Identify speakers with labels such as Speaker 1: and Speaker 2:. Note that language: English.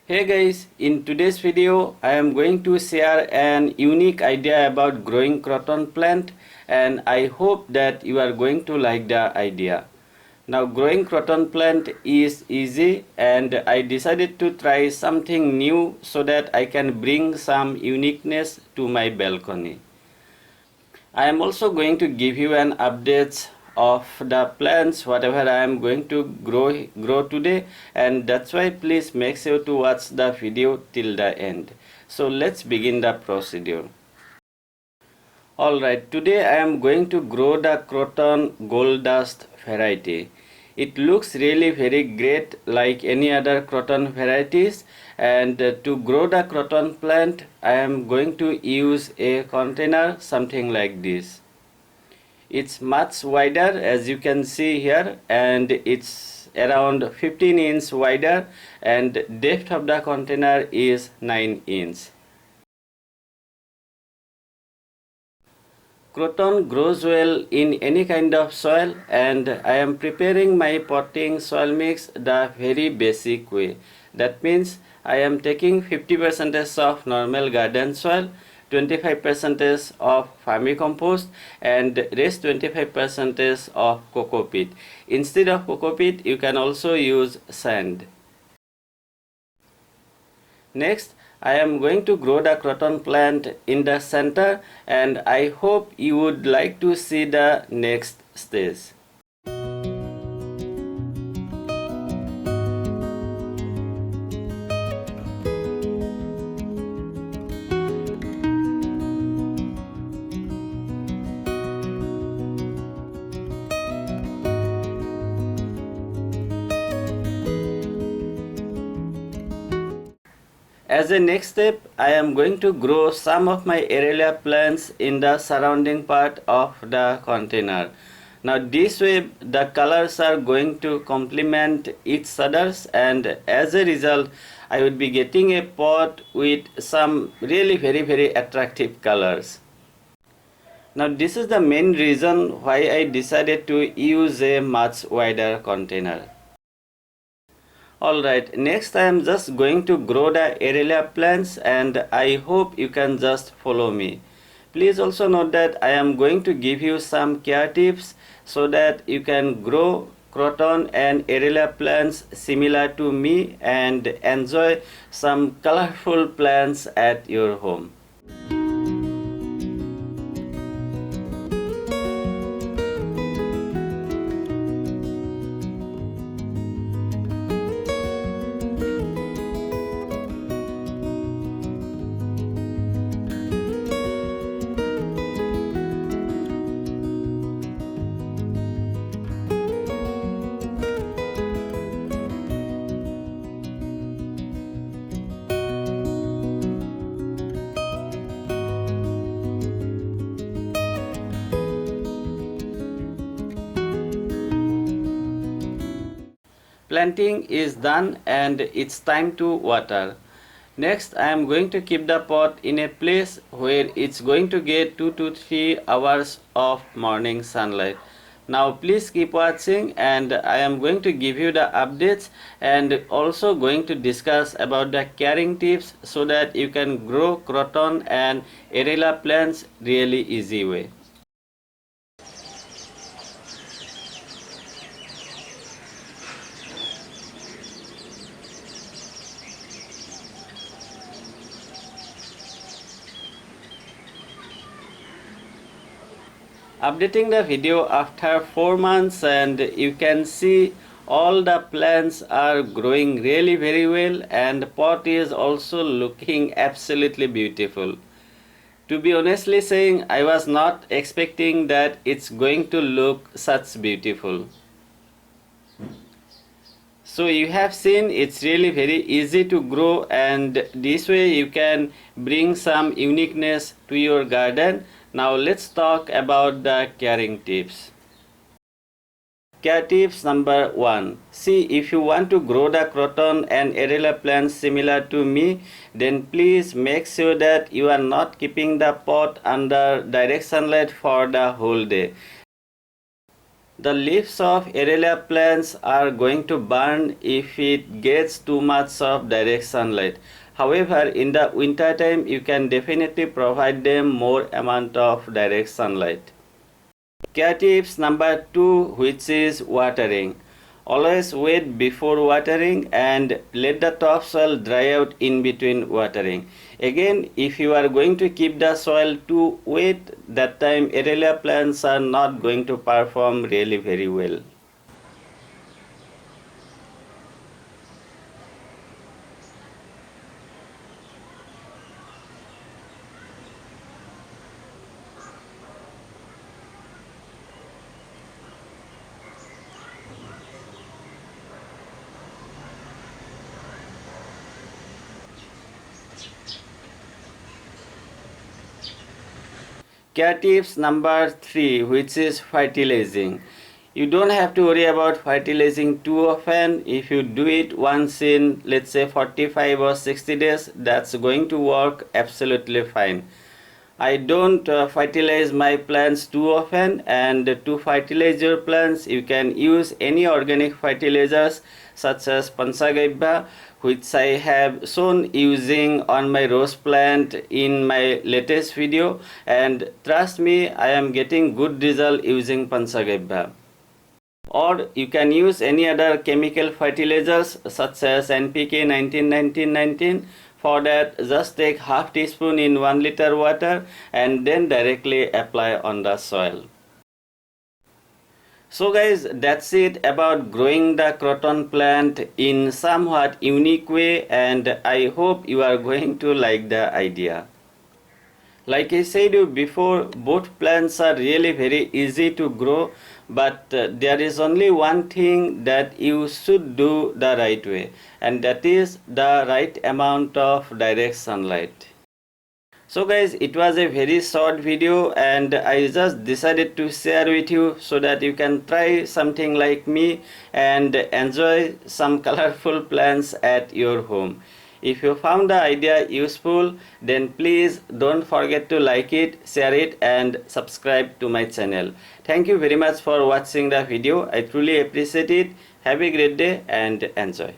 Speaker 1: Hey guys, in today's video I am going to share an unique idea about growing croton plant, and I hope that you are going to like the idea. Now growing croton plant is easy and I decided to try something new so that I can bring some uniqueness to my balcony. I am also going to give you an update of the plants whatever I am going to grow today, and that's why please make sure to watch the video till the end. So let's begin the procedure. Alright, today I am going to grow the Croton gold dust variety. It looks really very great like any other Croton varieties, and to grow the Croton plant I am going to use a container something like this. It's much wider as you can see here, and it's around 15 inch wider, and depth of the container is 9 inch. Croton grows well in any kind of soil, and I am preparing my potting soil mix the very basic way. That means I am taking 50% of normal garden soil, 25% of vermicompost, and rest 25% of coco peat. Instead of coco peat, you can also use sand. Next, I am going to grow the croton plant in the center, and I hope you would like to see the next stage. As a next step, I am going to grow some of my Aralia plants in the surrounding part of the container. Now this way the colors are going to complement each others, and as a result I would be getting a pot with some really very attractive colors. Now this is the main reason why I decided to use a much wider container. Alright, next I am just going to grow the Aralia plants, and I hope you can just follow me. Please also note that I am going to give you some care tips so that you can grow Croton and Aralia plants similar to me and enjoy some colorful plants at your home. Planting is done and it's time to water. Next I am going to keep the pot in a place where it's going to get 2 to 3 hours of morning sunlight. Now please keep watching, and I am going to give you the updates and also going to discuss about the caring tips so that you can grow Croton and Aralia plants really easy way. Updating the video after 4 months, and you can see all the plants are growing really very well, and the pot is also looking absolutely beautiful. To be honestly saying, I was not expecting that it's going to look such beautiful. So you have seen it's really very easy to grow, and this way you can bring some uniqueness to your garden. Now let's talk about the caring tips. Care tips number 1. See, if you want to grow the Croton and Aralia plants similar to me, then please make sure that you are not keeping the pot under direct sunlight for the whole day. The leaves of Aralia plants are going to burn if it gets too much of direct sunlight. However, in the winter time, you can definitely provide them more amount of direct sunlight. Care tips number 2, which is watering. Always wait before watering and let the topsoil dry out in between watering. Again, if you are going to keep the soil too wet, that time Aralia plants are not going to perform really very well. Care tips number 3, which is fertilizing. You don't have to worry about fertilizing too often. If you do it once in, let's say, 45 or 60 days, that's going to work absolutely fine. I don't fertilize my plants too often, and to fertilize your plants, you can use any organic fertilizers such as Panchagavya, which I have shown using on my rose plant in my latest video, and trust me, I am getting good result using Panchagavya. Or you can use any other chemical fertilizers such as NPK 19-19-19. For that, just take half teaspoon in 1 liter water and then directly apply on the soil. So guys, that's it about growing the croton plant in somewhat unique way, and I hope you are going to like the idea. Like I said before, both plants are really very easy to grow, but there is only one thing that you should do the right way, and that is the right amount of direct sunlight. So guys, it was a very short video and I just decided to share with you so that you can try something like me and enjoy some colorful plants at your home. If you found the idea useful, then please don't forget to like it, share it and subscribe to my channel. Thank you very much for watching the video. I truly appreciate it. Have a great day and enjoy.